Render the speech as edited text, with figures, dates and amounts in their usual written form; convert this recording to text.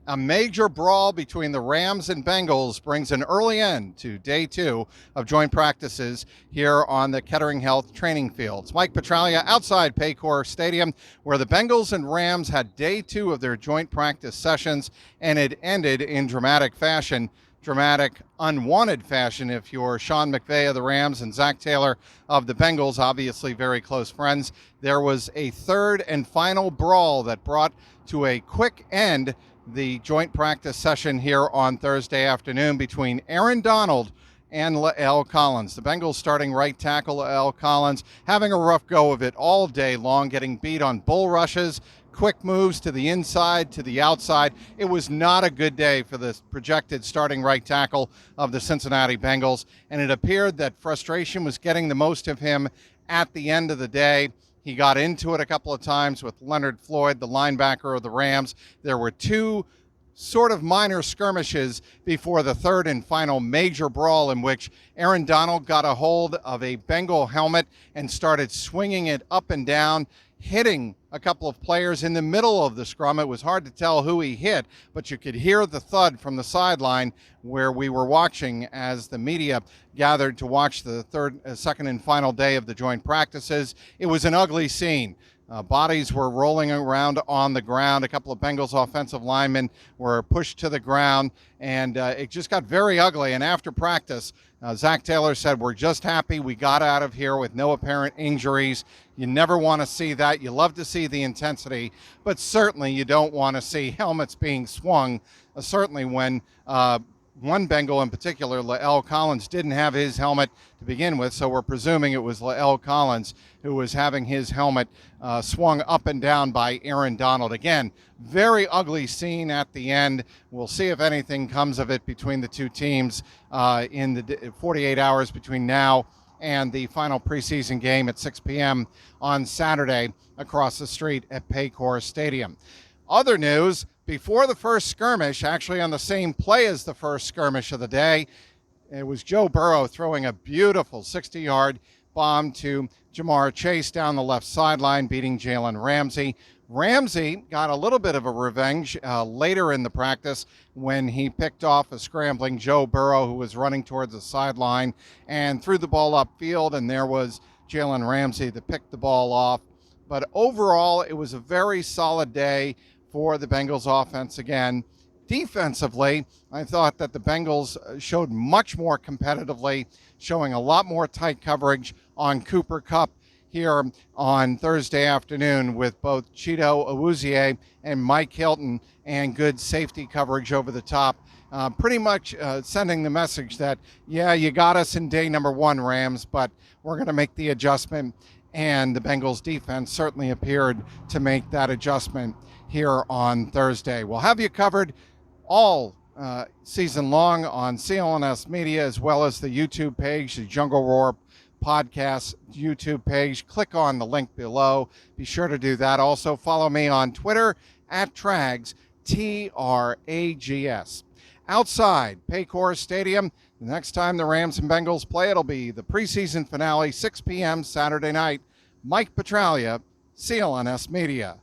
A major brawl between the Rams and Bengals brings an early end to day 2 of joint practices here on the Kettering Health training fields. Mike Petraglia outside Paycor Stadium, where the Bengals and Rams had day 2 of their joint practice sessions, and it ended in dramatic fashion. Dramatic, unwanted fashion if you're Sean McVay of the Rams and Zach Taylor of the Bengals, obviously very close friends. There was a third and final brawl that brought to a quick end the joint practice session here on Thursday afternoon between Aaron Donald and La'el Collins. The Bengals starting right tackle La'el Collins having a rough go of it all day long, getting beat on bull rushes, quick moves to the inside, to the outside. It was not a good day for the projected starting right tackle of the Cincinnati Bengals, and it appeared that frustration was getting the most of him at the end of the day. He got into it a couple of times with Leonard Floyd, the linebacker of the Rams. There were two sort of minor skirmishes before the third and final major brawl in which Aaron Donald got a hold of a Bengal helmet and started swinging it up and down, hitting a couple of players in the middle of the scrum. It was hard to tell who he hit, but you could hear the thud from the sideline where we were watching as the media gathered to watch the second and final day of the joint practices. It was an ugly scene. Bodies were rolling around on the ground. A couple of Bengals offensive linemen were pushed to the ground, and it just got very ugly. And after practice, Zach Taylor said, "We're just happy we got out of here with no apparent injuries." You never want to see that. You love to see the intensity, but certainly you don't want to see helmets being swung, certainly when one Bengal in particular, La'el Collins, didn't have his helmet to begin with, so we're presuming it was La'el Collins who was having his helmet swung up and down by Aaron Donald. Again, very ugly scene at the end. We'll see if anything comes of it between the two teams in the 48 hours between now and the final preseason game at 6 p.m. on Saturday across the street at Paycor Stadium. Other news, before the first skirmish, actually on the same play as the first skirmish of the day, it was Joe Burrow throwing a beautiful 60-yard bomb to Jamar Chase down the left sideline, beating Jalen Ramsey. Ramsey got a little bit of a revenge later in the practice when he picked off a scrambling Joe Burrow who was running towards the sideline and threw the ball upfield, and there was Jalen Ramsey to pick the ball off. But overall, it was a very solid day for the Bengals offense again. Defensively, I thought that the Bengals showed much more competitively, showing a lot more tight coverage on Cooper Kupp here on Thursday afternoon with both Chido Awuzie and Mike Hilton, and good safety coverage over the top. Pretty much sending the message that, yeah, you got us in day number 1, Rams, but we're going to make the adjustment. And the Bengals defense certainly appeared to make that adjustment here on Thursday. We'll have you covered all season long on CLNS Media, as well as the YouTube page, the Jungle Roar Podcast YouTube page. Click on the link below. Be sure to do that. Also, follow me on Twitter at Trags, TRAGS. Outside Paycor Stadium, the next time the Rams and Bengals play, it'll be the preseason finale, 6 p.m. Saturday night. Mike Petraglia, CLNS Media.